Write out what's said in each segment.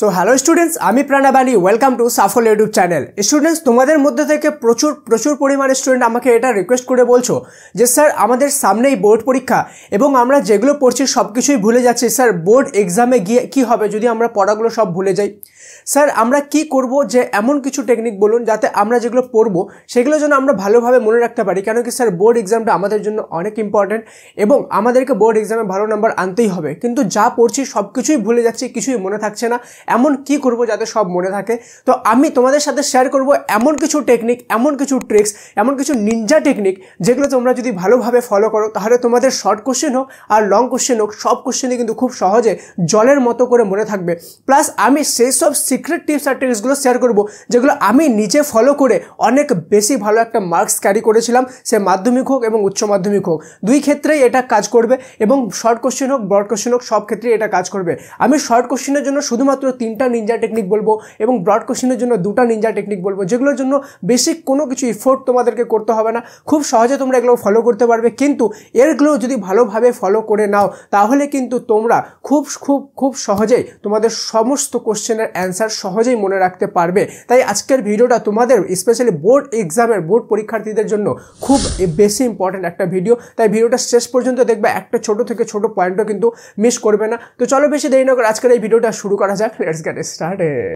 So hello students, আমি Pranabani. Welcome to Safal YouTube channel. Students, তোমাদের মধ্যে থেকে প্রচুর পরিমাণে স্টুডেন্ট আমাকে এটা রিকোয়েস্ট করে বলছো যে স্যার আমাদের সামনেই বোর্ড পরীক্ষা এবং আমরা যেগুলো পড়ছি সব কিছুই ভুলে যাচ্ছি। স্যার বোর্ড এক্সামে গিয়ে কী হবে যদি আমরা পড়াগুলো সব ভুলে যাই? স্যার আমরা কি করব, যে এমন কিছু টেকনিক বলুন যাতে আমরা যেগুলো পড়বো সেগুলো যেন আমরা ভালোভাবে মনে রাখতে পারি। কেন কি স্যার বোর্ড এক্সামটা আমাদের জন্য অনেক ইম্পর্ট্যান্ট এবং আমাদেরকে বোর্ড এক্সামে ভালো নাম্বার আনতেই হবে। কিন্তু যা পড়ছি সব কিছুই ভুলে যাচ্ছি, কিছুই মনে থাকছে না। এমন কি করব যাতে সব মনে থাকে? তো আমি তোমাদের সাথে শেয়ার করব এমন কিছু টেকনিক, এমন কিছু ট্রিক্স, এমন কিছু নিনজা টেকনিক যেগুলো তোমরা যদি ভালোভাবে ফলো করো তাহলে তোমাদের শর্ট কোশ্চেন হোক আর লং কোশ্চেন হোক, সব কোশ্চেনই কিন্তু খুব সহজে জলের মতো করে মনে থাকবে। প্লাস আমি সেই সব সিক্রেট টিপস আর ট্রিক্সগুলো শেয়ার করব যেগুলো আমি নিজে ফলো করে অনেক বেশি ভালো একটা মার্কস ক্যারি করেছিলাম, সে মাধ্যমিক হোক এবং উচ্চ মাধ্যমিক হোক, দুই ক্ষেত্রেই এটা কাজ করবে। এবং শর্ট কোশ্চেন হোক ব্রড কোশ্চেন হোক, সব ক্ষেত্রেই এটা কাজ করবে। আমি শর্ট কোশ্চেনের জন্য শুধুমাত্র 3টা নিনজা টেকনিক বলবো এবং ব্রড কোশ্চেনের জন্য 2টা নিনজা টেকনিক বলবো, যেগুলোর জন্য বেসিক কোনো কিছু এফোর্ট তোমাদেরকে করতে হবে না। খুব সহজে তোমরা এগুলো ফলো করতে পারবে। কিন্তু এরগুলো যদি ভালোভাবে ফলো করে নাও তাহলে কিন্তু তোমরা খুব সহজেই তোমাদের সমস্ত কোশ্চেনের অ্যান্সার সহজেই মনে রাখতে পারবে। তাই আজকের ভিডিওটা তোমাদের স্পেশালি বোর্ড এক্সামের বোর্ড পরীক্ষার্থীদের জন্য খুব বেশি ইম্পর্ট্যান্ট একটা ভিডিও। তাই ভিডিওটা শেষ পর্যন্ত দেখবে, একটা ছোট থেকে ছোট পয়েন্টও কিন্তু মিস করবে না। তো চলো বেশি দেরি না করে আজকের এই ভিডিওটা শুরু করা যাক। Let's get started.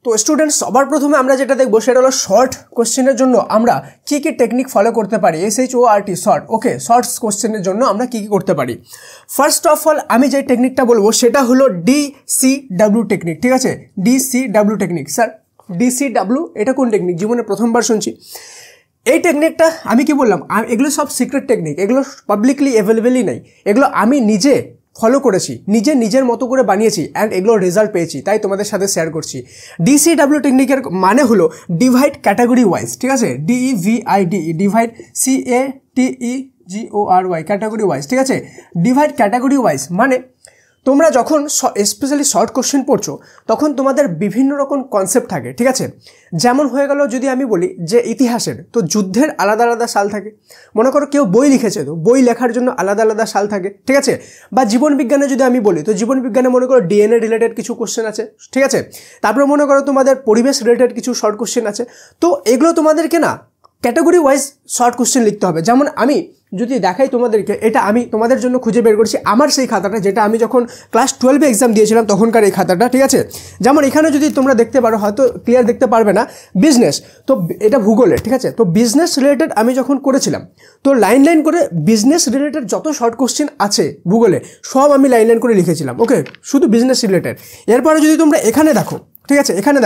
তো স্টুডেন্টস, সবার প্রথমে আমরা যেটা দেখবো সেটা হলো শর্ট কোশ্চেনের জন্য আমরা কী টেকনিক ফলো করতে পারি। SHORT, short. ওকে, শর্টস কোশ্চেনের জন্য আমরা কী করতে পারি? ফার্স্ট অফ অল আমি যে টেকনিকটা বলবো সেটা হলো DCW টেকনিক। ঠিক আছে, DCW টেকনিক। স্যার DCW এটা কোন টেকনিক? জীবনে প্রথমবার শুনছি এই টেকনিকটা। আমি কি বললাম, এগুলো সব সিক্রেট টেকনিক, এগুলো পাবলিকলি অ্যাভেলেবেলই নাই। এগুলো আমি নিজে ফলো করেছি, নিজের মতো করে বানিয়েছি অ্যান্ড এগুলোর রেজাল্ট পেয়েছি, তাই তোমাদের সাথে শেয়ার করছি। DCW টেকনিকের মানে হলো ডিভাইড ক্যাটাগরি ওয়াইজ। ঠিক আছে, DEVID, divide CATEGORY, category wise. ঠিক আছে, ডিভাইড ক্যাটাগরি ওয়াইজ মানে তোমরা যখন স্পেশালি শর্ট কোশ্চেন পড়ছো তখন তোমাদের বিভিন্ন রকম কনসেপ্ট থাকে। ঠিক আছে, যেমন হয়ে গেল যদি আমি বলি যে ইতিহাসের, তো যুদ্ধের আলাদা আলাদা সাল থাকে। মনে করো কেউ বই লিখেছে, তো বই লেখার জন্য আলাদা আলাদা সাল থাকে। ঠিক আছে, বা জীবন বিজ্ঞানে যদি আমি বলি তো জীবন বিজ্ঞানে মনে করো DNA রিলেটেড কিছু কোশ্চেন আছে। ঠিক আছে, তারপরে মনে করো তোমাদের পরিবেশ রিলেটেড কিছু শর্ট কোশ্চেন আছে। তো এগুলো তোমাদেরকে না ক্যাটাগরি ওয়াইজ শর্ট কোশ্চেন লিখতে হবে। যেমন আমি যদি দেখাই তোমাদেরকে, এটা আমি তোমাদের জন্য খুঁজে বের করছি আমার সেই খাতাটা, যেটা আমি যখন ক্লাস 12 এক্সাম দিয়েছিলাম তখনকার এই খাতাটা। ঠিক আছে, যেমন এখানে যদি তোমরা দেখতে পারো, হয়তো ক্লিয়ার দেখতে পারবে না, বিজনেস, তো এটা ভূগোলের। ঠিক আছে, তো বিজনেস রিলেটেড আমি যখন করেছিলাম তো লাইন করে বিজনেস রিলেটেড যত শর্ট কোশ্চেন আছে ভূগোলে সব আমি লাইন করে লিখেছিলাম। ওকে, শুধু বিজনেস রিলেটেড। এরপরে যদি তোমরা এখানে দেখো, ঠিক আছে, এখানে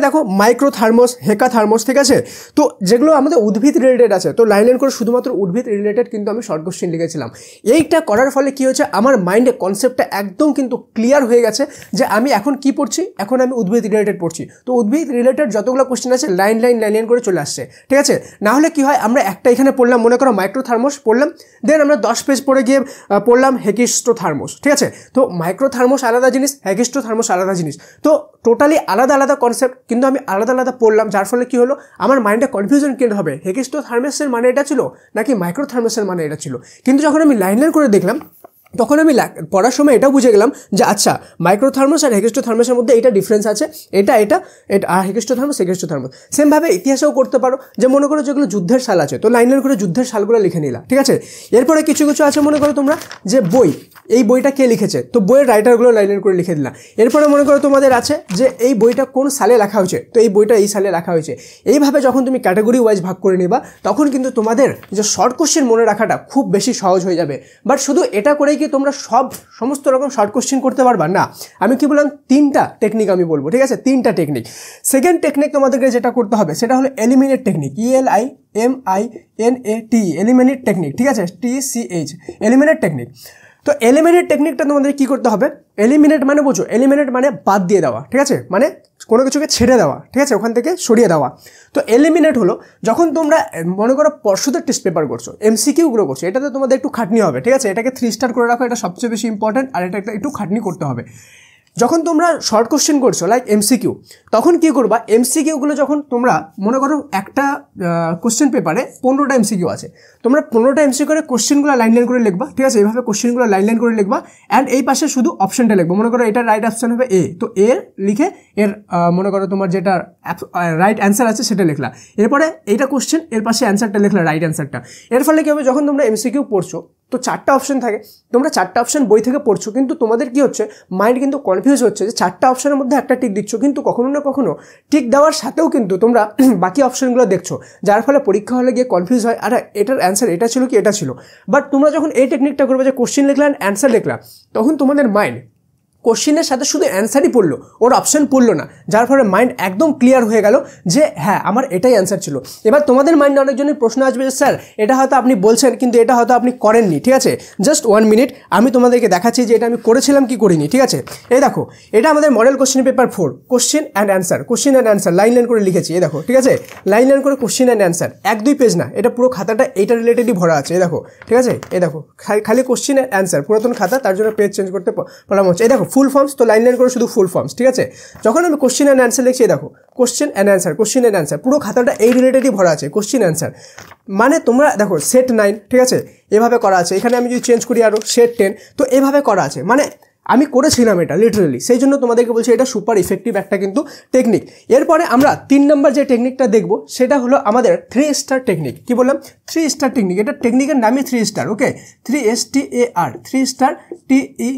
দেখো মাইক্রো থার্মোস, হেকা থার্মোস। ঠিক আছে, তো যেগুলো আমাদের উদ্ভিদ রিলেটেড আছে তো লাইন করে শুধুমাত্র উদ্ভিদ রিলেটেড কিন্তু আমি শর্ট কোশ্চেন লিখেছিলাম। এইটা করার ফলে কি হয়েছে, আমার মাইন্ডে কনসেপ্টটা একদম কিন্তু ক্লিয়ার হয়ে গেছে যে আমি এখন কি পড়ছি, এখন আমি উদ্ভিদ রিলেটেড পড়ছি। তো উদ্ভিদ রিলেটেড যতগুলো কোশ্চেন আছে লাইন করে চলে আসছে। ঠিক আছে, না হলে কি হয়, আমরা একটা এখানে পড়লাম, মনে করো মাইক্রো থার্মোস পড়লাম, দেন আমরা 10 পেজ পড়ে গিয়ে পড়লাম হেকিস্টো থার্মোস। ঠিক আছে, তো মাইক্রো থার্মোস আলাদা জিনিস, হেকিস্টো থার্মোস আলাদা জিনিস, তো টোটালি আলাদা আলাদা কনসেপ্ট, কিন্তু আমি আলাদা আলাদা পড়লাম, যার ফলে কি হলো আমার মাইন্ডে কনফিউশন ক্রিয়েট হবে, হেকিস্টো থার্মোসের মানে এটা ছিল নাকি মাইক্রো থার্মোসের মানে এটা ছিল। কিন্তু যখন আমি লাইন করে দেখলাম তখন আমি পড়ার সময় এটাও বুঝে গেলাম যে আচ্ছা মাইক্রো থার্মোস আর হেকিস্টো থার্মোসের মধ্যে এইটা ডিফারেন্স আছে, এটা আর হেকিস্টো থার্মোস। সেমভাবে ইতিহাসেও করতে পারো, যে মনে করো যেগুলো যুদ্ধের সাল আছে তো লাইন করে যুদ্ধের সালগুলো লিখে নিলাম। ঠিক আছে, এরপরে কিছু আছে মনে করো তোমরা যে এই বইটা কে লিখেছে, তো বইয়ের রাইটারগুলো লাইন করে লিখে দিলাম। এরপরে মনে করো তোমাদের আছে যে এই বইটা কোন সালে লেখা হয়েছে, তো এই বইটা এই সালে লেখা হয়েছে। এইভাবে যখন তুমি ক্যাটাগরি ওয়াইজ ভাগ করে নিবা তখন কিন্তু তোমাদের যে শর্ট কোশ্চেন মনে রাখাটা খুব বেশি সহজ হয়ে যাবে। বাট শুধু এটা করেই কি তোমরা সমস্ত রকম শর্ট কোশ্চেন করতে পারবা না। আমি কি বললাম, 3টা টেকনিক আমি বলবো। ঠিক আছে, 3টা টেকনিক। সেকেন্ড টেকনিক তোমাদেরকে যেটা করতে হবে সেটা হলো eliminate technique, ELIMINAT, eliminate technique. ঠিক আছে, TCH, এলিমিনেট টেকনিক। তো এলিমিনেট টেকনিকটা তোমাদের কি করতে হবে, এলিমিনেট মানে বোঝো, এলিমিনেট মানে বাদ দিয়ে দেওয়া। ঠিক আছে, মানে কোনো কিছুকে ছেড়ে দেওয়া। ঠিক আছে, ওখান থেকে সরিয়ে দেওয়া। তো এলিমিনেট হলো যখন তোমরা মনে করো পরশুদের টেস্ট পেপার করছো, MCQগুলো করছো, এটাতে তোমাদের একটু খাটনি হবে। ঠিক আছে, এটাকে 3 স্টার করে রাখো, এটা সবচেয়ে বেশি ইম্পর্টেন্ট, আর এটা একটু খাটনি করতে হবে। যখন তোমরা শর্ট কোশ্চেন করছো লাইক এমসিকিউ, তখন কি করবা, এমসিকিউগুলো যখন তোমরা মনে করো একটা কোশ্চেন পেপারে 15টা এমসিকিউ আছে, তোমরা 15টা এমসিকিউ করে কোশ্চেনগুলো লাইন লাইন করে লিখবা, ঠিক আছে, এইভাবে কোশ্চেনগুলো লাইন লাইন করে লিখবা অ্যান্ড এই পাশে শুধু অপশনটা লিখবো, মনে করো এটা রাইট অপশন হবে এ, তো এ লিখে এর মনে করো তোমার যেটা রাইট অ্যান্সার আছে সেটা লিখলা, এরপরে এইটা কোশ্চেন, এর পাশে অ্যান্সারটা লিখলা, রাইট অ্যান্সারটা। এর ফলে কি হবে, যখন তোমরা এমসিকিউ পড়ছো তো 4টা অপশন থাকে, তোমরা 4টা অপশন বই থেকে পড়ছো, কিন্তু তোমাদের কি হচ্ছে, মাইন্ড কিন্তু কনফিউজ হচ্ছে যে 4টা অপশনের মধ্যে একটা টিক দিচ্ছ, কিন্তু কখনো না কখনো টিক দেওয়ার সাথেও কিন্তু তোমরা বাকি অপশনগুলো দেখছো, যার ফলে পরীক্ষা হলে গিয়ে কনফিউজ হয়, আর এটার অ্যান্সার এটা ছিল কি এটা ছিল। বাট তোমরা যখন এই টেকনিকটা করবে যে কোশ্চেন লিখলা অ্যান্সার লিখলা, তখন তোমাদের মাইন্ড কোশ্চেনের সাথে শুধু অ্যান্সারই পড়লো, ওর অপশন পড়লো না, যার ফলে মাইন্ড একদম ক্লিয়ার হয়ে গেল যে হ্যাঁ আমার এটাই অ্যান্সার ছিল। এবার তোমাদের মাইন্ডে অনেকজনের প্রশ্ন আসবে যে স্যার এটা হয়তো আপনি বলছেন কিন্তু এটা হয়তো আপনি করেননি, ঠিক আছে, জাস্ট 1 মিনিট আমি তোমাদেরকে দেখাচ্ছি যে এটা আমি করেছিলাম কি করিনি, ঠিক আছে। এই দেখো এটা আমাদের model question paper 4, question and answer line line করে লিখেছি, এই দেখো, ঠিক আছে, লাইন লাইন করে কোশ্চেন অ্যান্ড অ্যান্সার, 1-2 পেজ না, এটা পুরো খাতাটা এইটা রিলেটেডই ভরা আছে, এই দেখো, ঠিক আছে, এই দেখো খালি কোশ্চেন অ্যান্ড অ্যান্সার, পুরাতন খাতা, তার জন্য পেজ চেঞ্জ করতে বলা হচ্ছে। এই দেখো ফুল ফর্মস, তো লাইন করে শুধু ফুল ফর্মস, ঠিক আছে। যখন আমি কোশ্চেন অ্যান্ড অ্যান্সার লিখছি, দেখো কোশ্চেন অ্যান্ড অ্যান্সার, পুরো খাতাটা এই রিলেটেডই ভরা আছে, কোশ্চেন অ্যান্সার। মানে তোমরা দেখো সেট 9, ঠিক আছে, এভাবে করা আছে, এখানে আমি যদি চেঞ্জ করি আরও সেট 10, তো এভাবে করা আছে, মানে আমি করেছিলাম এটা লিটারালি, সেই জন্য তোমাদেরকে বলছি এটা সুপার ইফেক্টিভ একটা কিন্তু টেকনিক। এরপরে আমরা 3 নম্বর যে টেকনিকটা দেখবো সেটা হলো আমাদের 3 স্টার টেকনিক। কি বললাম, 3 স্টার টেকনিক, এটা টেকনিকের নামই 3 স্টার, ওকে, 3 STAR, 3 star TECHNIQUE,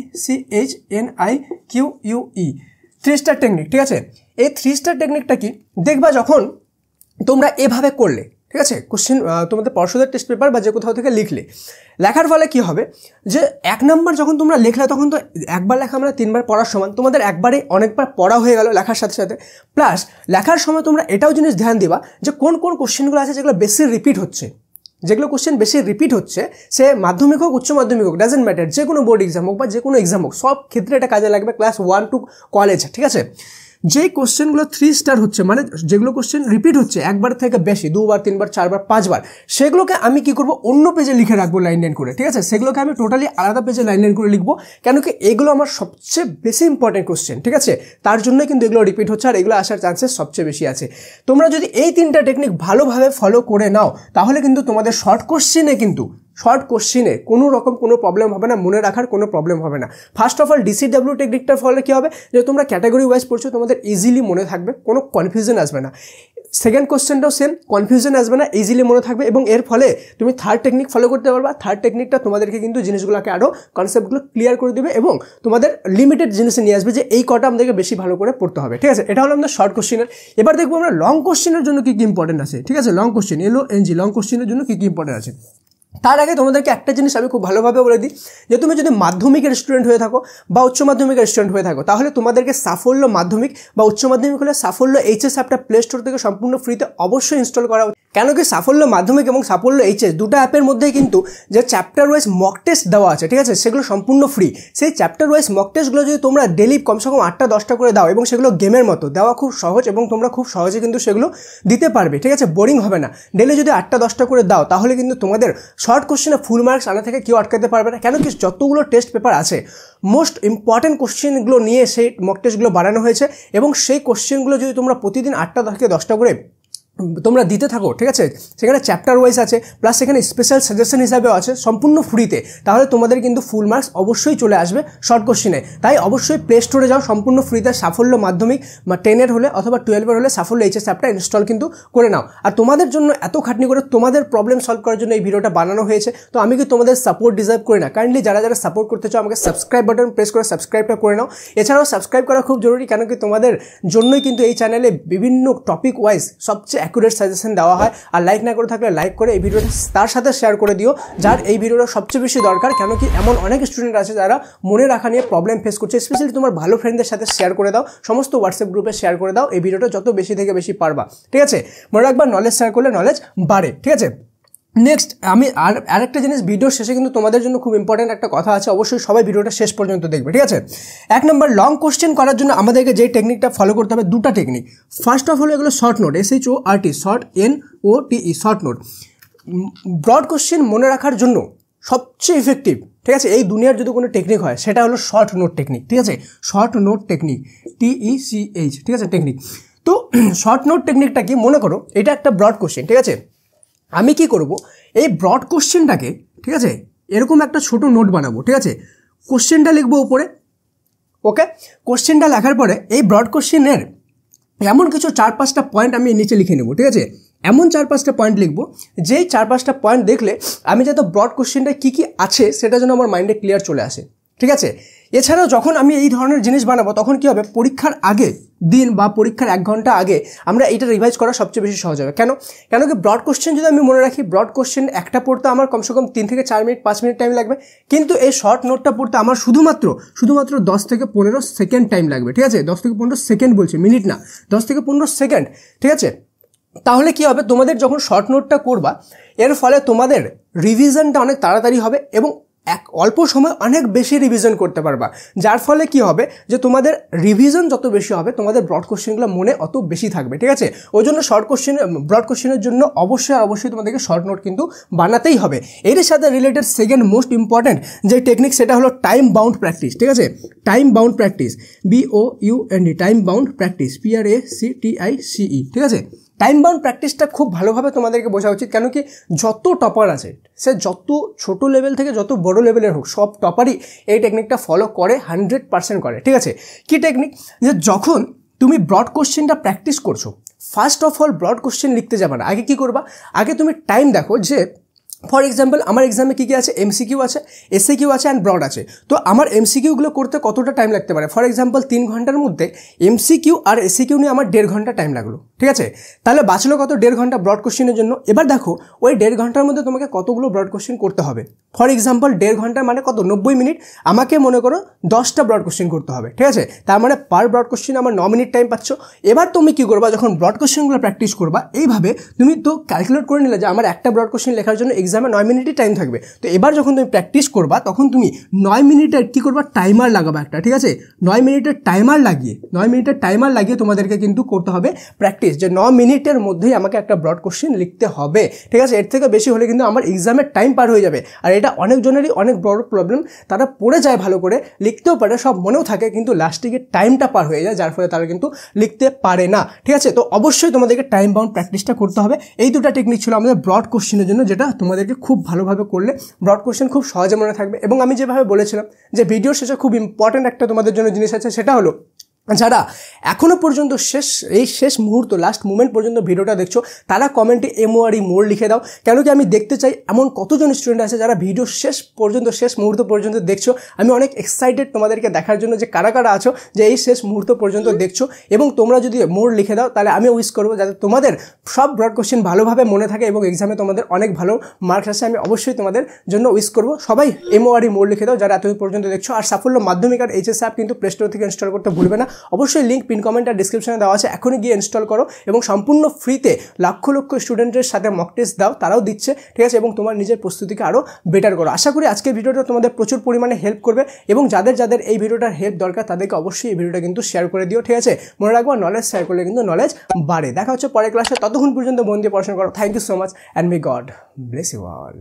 3 star technique, ঠিক আছে। এই 3 স্টার টেকনিকটা কি দেখবা, যখন তোমরা এভাবে করলে, ঠিক আছে, কোশ্চেন তোমাদের পর্ষদের টেস্ট পেপার বা যে কোথাও থেকে লেখার ফলে কি হবে যে 1 নম্বর যখন তোমরা লিখলে তখন তো একবার লেখা আমরা 3বার পড়ার সমান, তোমাদের একবারে অনেকবার পড়া হয়ে গেল লেখার সাথে সাথে। প্লাস লেখার সময় তোমরা এটাও জিনিস ধ্যান দিবা যে কোন কোন কোশ্চেনগুলো আছে যেগুলো বেশি রিপিট হচ্ছে, যেগুলো কোশ্চেন বেশি রিপিট হচ্ছে, সে মাধ্যমিক হোক উচ্চ মাধ্যমিক হোক, ডাজেন্ট ম্যাটার, যে কোনো বোর্ড এক্সাম হোক বা যে কোনো এক্সাম হোক, সব ক্ষেত্রে এটা কাজে লাগবে, ক্লাস 1 টু কলেজ, ঠিক আছে। যেই কোশ্চেনগুলো 3 স্টার হচ্ছে, মানে যেগুলো কোশ্চেন রিপিট হচ্ছে একবার থেকে বেশি, 2বার 3বার 4বার 5বার, সেগুলোকে আমি কি করব, অন্য পেজে লিখে রাখবো লাইন লাইন করে, ঠিক আছে, সেগুলোকে আমি টোটালি আলাদা পেজে লাইন লাইন করে লিখবো, কেন কি এগুলো আমার সবচেয়ে বেশি ইম্পর্টেন্ট কোশ্চেন, ঠিক আছে, তার জন্যই কিন্তু এগুলো রিপিট হচ্ছে আর এগুলো আসার চান্সেস সবচেয়ে বেশি আছে। তোমরা যদি এই 3টা টেকনিক ভালোভাবে ফলো করে নাও, তাহলে কিন্তু তোমাদের শর্ট কোশ্চেনে কোনো রকম কোনো প্রবলেম হবে না, মনে রাখার কোনো প্রবলেম হবে না। ফার্স্ট অফ অল DCW টেকনিকটার ফলে কী হবে, যে তোমরা ক্যাটাগরি ওয়াইজ পড়ছো, তোমাদের ইজিলি মনে থাকবে, কোনো কনফিউশন আসবে না। সেকেন্ড কোশ্চেনটাও সেম, কনফিউশন আসবে না, ইজিলি মনে থাকবে, এবং এর ফলে তুমি 3rd টেকনিক ফলো করতে পারবা। 3rd টেকনিকটা তোমাদেরকে কিন্তু জিনিসগুলোকে আরও কনসেপ্টগুলো ক্লিয়ার করে দেবে এবং তোমাদের লিমিটেড জিনিসে নিয়ে আসবে যে এই কটা আমাদেরকে বেশি ভালো করে পড়তে হবে, ঠিক আছে। এটা হলো আমাদের শর্ট কোশ্চেনের। এবার দেখবো আমরা লং কোশ্চেনের জন্য কী কী ইম্পর্টেন্ট আছে, ঠিক আছে, লং কোশ্চেন LONG, লং কোশ্চেনের জন্য কী কী ইম্পর্টেন্ট আছে। তার আগে তোমাদেরকে একটা জিনিস আমি খুব ভালোভাবে বলে দিই, যে তুমি যদি মাধ্যমিকের স্টুডেন্ট হয়ে থাকো বা উচ্চ মাধ্যমিকের স্টুডেন্ট হয়ে থাকো, তাহলে তোমাদেরকে সাফল্য মাধ্যমিক বা উচ্চ মাধ্যমিক হলে সাফল্য HS অ্যাপটা প্লে স্টোর থেকে সম্পূর্ণ ফ্রিতে অবশ্যই ইনস্টল করা। কেন কি সাফল্য মাধ্যমিক এবং সাফল্য HS দুটো অ্যাপের মধ্যেই কিন্তু যে চ্যাপ্টার ওয়াইজ মক টেস্ট দেওয়া আছে, ঠিক আছে, সেগুলো সম্পূর্ণ ফ্রি। সেই চ্যাপ্টার ওয়াইজ মক টেস্টগুলো যদি তোমরা ডেলি কমসে কম 8টা-10টা করে দাও, এবং সেগুলো গেমের মতো দেওয়া খুব সহজ, এবং তোমরা খুব সহজে কিন্তু সেগুলো দিতে পারবে, ঠিক আছে, বোরিং হবে না। ডেলি যদি 8টা-10টা করে দাও, তাহলে কিন্তু তোমাদের শর্ট কোশ্চেনে ফুল মার্কস আনা থেকে কেউ আটকাতে পারবে না। কেন কি যতগুলো টেস্ট পেপার আছে, মোস্ট ইম্পর্টেন্ট কোশ্চেনগুলো নিয়ে সেই মক টেস্টগুলো বানানো হয়েছে, এবং সেই কোশ্চেনগুলো যদি তোমরা প্রতিদিন 8টা থেকে 10টা করে তোমরা দিতে থাকো, ঠিক আছে, সেখানে চ্যাপ্টার ওয়াইজ আছে, প্লাস সেখানে স্পেশাল সাজেশন হিসাবেও আছে সম্পূর্ণ ফ্রিতে, তাহলে তোমাদের কিন্তু ফুল মার্কস অবশ্যই চলে আসবে শর্ট কোশ্চেনে। তাই অবশ্যই প্লে স্টোরে যাও, সম্পূর্ণ ফ্রিতে সাফল্য মাধ্যমিক বা 10-এর হলে অথবা 12-এর হলে সাফল্য HS অ্যাপটা ইনস্টল কিন্তু করে নাও। আর তোমাদের জন্য এত খাটনি করে তোমাদের প্রবলেম সলভ করার জন্য এই ভিডিওটা বানানো হয়েছে, তো আমি কি তোমাদের সাপোর্ট ডিজার্ভ করি না? কাইন্ডলি যারা যারা সাপোর্ট করতে চাও আমাকে সাবস্ক্রাইব বাটন প্রেস করে সাবস্ক্রাইবটা করে নাও। এছাড়াও সাবস্ক্রাইব করা খুব জরুরি, কেন কি তোমাদের জন্যই কিন্তু এই চ্যানেলে বিভিন্ন টপিক ওয়াইজ সবচেয়ে অ্যাকুরেট সাজেশন দেওয়া হয়। আর লাইক না করে থাকলে লাইক করে এই ভিডিওটা তার সাথে শেয়ার করে দিও যার এই ভিডিওটা সবচেয়ে বেশি দরকার, কেন কি এমন অনেক স্টুডেন্ট আছে যারা মনে রাখা নিয়ে প্রবলেম ফেস করছে। স্পেশালি তোমার ভালো ফ্রেন্ডদের সাথে শেয়ার করে দাও, সমস্ত হোয়াটসঅ্যাপ গ্রুপে শেয়ার করে দাও এই ভিডিওটা যত বেশি থেকে বেশি পারবা, ঠিক আছে। মনে রাখবা নলেজ শেয়ার করলে নলেজ বাড়ে, ঠিক আছে। নেক্সট আমি আরেকটা জিনিস, ভিডিওর শেষে কিন্তু তোমাদের জন্য খুব ইম্পর্টেন্ট একটা কথা আছে, অবশ্যই সবাই ভিডিওটা শেষ পর্যন্ত দেখবে, ঠিক আছে। 1 নম্বর, লং কোশ্চেন করার জন্য আমাদেরকে যে টেকনিকটা ফলো করতে হবে, দুটো টেকনিক। ফার্স্ট অফ হলো এগুলো short note, SHORT, short NOTE, short note. Broad question মনে রাখার জন্য সবচেয়ে ইফেক্টিভ, ঠিক আছে, এই দুনিয়ার যদি কোনো টেকনিক হয় সেটা হলো শর্ট নোট টেকনিক, ঠিক আছে, শর্ট নোট টেকনিক, TECH, ঠিক আছে, টেকনিক। তো শর্ট নোট টেকনিকটা কি, মনে করো এটা একটা ব্রড কোশ্চেন, ঠিক আছে, আমি কি করব, এই ব্রড কোশ্চেনটাকে, ঠিক আছে, এরকম একটা ছোট নোট বানাবো, ঠিক আছে, কোশ্চেনটা লিখবো উপরে, ওকে, কোশ্চেনটা লেখার পরে এই ব্রড কোশ্চেনের এমন কিছু 4-5টা পয়েন্ট আমি নিচে লিখে নেব, ঠিক আছে, এমন 4-5টা পয়েন্ট লিখবো যেই 4-5টা পয়েন্ট দেখলে আমি যাতে ব্রড কোশ্চেনটা কী কী আছে সেটা যেন আমার মাইন্ডে ক্লিয়ার চলে আসে, ঠিক আছে। এছাড়াও যখন আমি এই ধরনের জিনিস বানাবো তখন কী হবে, পরীক্ষার আগে দিন বা পরীক্ষার 1 ঘন্টা আগে আমরা এইটা রিভাইজ করা সবচেয়ে বেশি সহজ হবে। কেন কি ব্রড কোশ্চেন যদি আমি মনে রাখি, ব্রড কোশ্চেন একটা পড়তে আমার কমসে কম 3 থেকে 4 মিনিট 5 মিনিট টাইম লাগবে, কিন্তু এই শর্ট নোটটা পড়তে আমার শুধুমাত্র 10 থেকে 15 সেকেন্ড টাইম লাগবে, ঠিক আছে, 10 থেকে 15 সেকেন্ড বলছি, মিনিট না, 10 থেকে 15 সেকেন্ড, ঠিক আছে। তাহলে কি হবে, তোমাদের যখন শর্ট নোটটা করবা এর ফলে তোমাদের রিভিশনটা অনেক তাড়াতাড়ি হবে এবং অল্প সময় অনেক বেশি রিভিশন করতে পারবা, যার ফলে কি হবে যে তোমাদের রিভিশন যত বেশি হবে তোমাদের ব্রড কোশ্চেনগুলো মনে অত বেশি থাকবে, ঠিক আছে। ওই জন্য ব্রড কোশ্চেনের জন্য অবশ্যই তোমাদেরকে শর্ট নোট কিন্তু বানাতেই হবে। এর সাথে রিলেটেড সেকেন্ড মোস্ট ইম্পর্ট্যান্ট যে টেকনিক সেটা হলো টাইম বাউন্ড প্র্যাকটিস, ঠিক আছে, time bound practice, BOUND, time bound practice, PRACTICE, ঠিক আছে। টাইম বাউন্ড প্র্যাকটিসটা খুব ভালোভাবে তোমাদেরকে বোঝা উচিত, কেন কি যত টপার আছে, সে যত ছোট লেভেল থেকে যত বড় লেভেলের হোক, সব টপারই এই টেকনিকটা ফলো করে, 100% করে, ঠিক আছে। কি টেকনিক, যে যখন তুমি ব্রড কোশ্চেনটা প্র্যাকটিস করছো, first of all broad question লিখতে যাবে না, আগে কি করবা, আগে তুমি টাইম দেখো যে ফর এক্সাম্পল আমার এক্সামে কী কী আছে, MCQ আছে, SAQ আছে অ্যান্ড ব্রড আছে। তো আমার MCQগুলো করতে কতটা টাইম লাগতে পারে, ফর এক্সাম্পল 3 ঘন্টার মধ্যে MCQ আর SAQ নিয়ে আমার 1.5 ঘন্টা টাইম লাগলো, ঠিক আছে, তাহলে বাঁচলো কত, 1.5 ঘন্টা ব্রড কোশ্চেনের জন্য। এবার দেখো ওই 1.5 ঘন্টার মধ্যে তোমাকে কতগুলো ব্রড কোশ্চেন করতে হবে, ফর এক্সাম্পল 1.5 ঘন্টা মানে কত, 90 মিনিট, আমাকে মনে করো 10টা ব্রড কোশ্চেন করতে হবে, ঠিক আছে, তার মানে পার ব্রড কোশ্চেন আমার 9 মিনিট টাইম পাচ্ছ। এবার তুমি কী করবা, যখন ব্রড কোশ্চেনগুলো প্র্যাকটিস করবা এইভাবে তুমি তো ক্যালকুলেট করে নিলে যে আমার একটা ব্রড কোশ্চেন লেখার জন্য এক্সামে 9 মিনিটই টাইম থাকবে। তো এবার যখন তুমি প্র্যাকটিস করবা তখন তুমি 9 মিনিটের কী করবা, টাইমার লাগাবা একটা, ঠিক আছে, 9 মিনিটের টাইমার লাগিয়ে তোমাদেরকে কিন্তু করতে হবে প্র্যাকটিস, যে 9 মিনিটের মধ্যেই আমাকে একটা ব্রড কোশ্চেন লিখতে হবে, ঠিক আছে। এর থেকে বেশি হলে কিন্তু আমার এক্সামের টাইম পার হয়ে যাবে, আর এটা অনেকজনেরই অনেক বড় প্রবলেম, তারা পড়ে যায় ভালো করে, লিখতেও পারে, সব মনেও থাকে, কিন্তু লাস্টে গিয়ে টাইমটা পার হয়ে যায়, যার ফলে তারা কিন্তু লিখতে পারে না, ঠিক আছে। তো অবশ্যই তোমাদেরকে টাইম বাউন্ড প্র্যাকটিসটা করতে হবে। এই দুটো টেকনিক ছিল আমাদের ব্রড কোশ্চেনের জন্য, যেটা তোমাদেরকে খুব ভালোভাবে করলে ব্রড কোশ্চেন খুব সহজে মনে থাকবে। এবং আমি যেভাবে বলেছিলাম যে ভিডিওর শেষে খুব ইম্পর্ট্যান্ট একটা তোমাদের জন্য জিনিস আছে, সেটা হলো যারা এখনও পর্যন্ত শেষ মুহূর্ত, লাস্ট মুমেন্ট পর্যন্ত ভিডিওটা দেখছো, তারা কমেন্টে MORE মোর লিখে দাও, কেন কি আমি দেখতে চাই এমন কতজন স্টুডেন্ট আছে যারা ভিডিও শেষ মুহূর্ত পর্যন্ত দেখছো। আমি অনেক এক্সাইটেড তোমাদেরকে দেখার জন্য যে কারা কারা আছো যে এই শেষ মুহূর্ত পর্যন্ত দেখছো, এবং তোমরা যদি মোর লিখে দাও তাহলে আমি উইশ করবো যাতে তোমাদের সব ব্রড কোশ্চেন ভালোভাবে মনে থাকে এবং এক্সামে তোমাদের অনেক ভালো মার্কস আসে। আমি অবশ্যই তোমাদের জন্য উইশ করবো। সবাই MORE মোর লিখে দাও যারা এতদিন পর্যন্ত দেখছো। আর সাফল্য মাধ্যমিক আর HS অ্যাপ কিন্তু প্লে স্টোর থেকে ইনস্টল করতে ভুলবে না। অবশ্যই লিঙ্ক পিন কমেন্ট আর ডিসক্রিপশনে দেওয়া আছে, এখনই গিয়ে ইনস্টল করো এবং সম্পূর্ণ ফ্রিতে লক্ষ স্টুডেন্টের সাথে মক টেস্ট দাও, তারাও দিচ্ছে, ঠিক আছে, এবং তোমার নিজের প্রস্তুতিকে আরও বেটার করো। আশা করি আজকের ভিডিওটা তোমাদের প্রচুর পরিমাণে হেল্প করবে, এবং যাদের এই ভিডিওটার হেল্প দরকার তাদেরকে অবশ্যই এই ভিডিওটা কিন্তু শেয়ার করে দিও, ঠিক আছে। মনে রাখবো নলেজ শেয়ার করলে কিন্তু নলেজ বাড়ে। দেখা হচ্ছে পরের ক্লাসে, ততক্ষণ পর্যন্ত মন দিয়ে পড়াশোনা করো। Thank you so much and may God bless you all.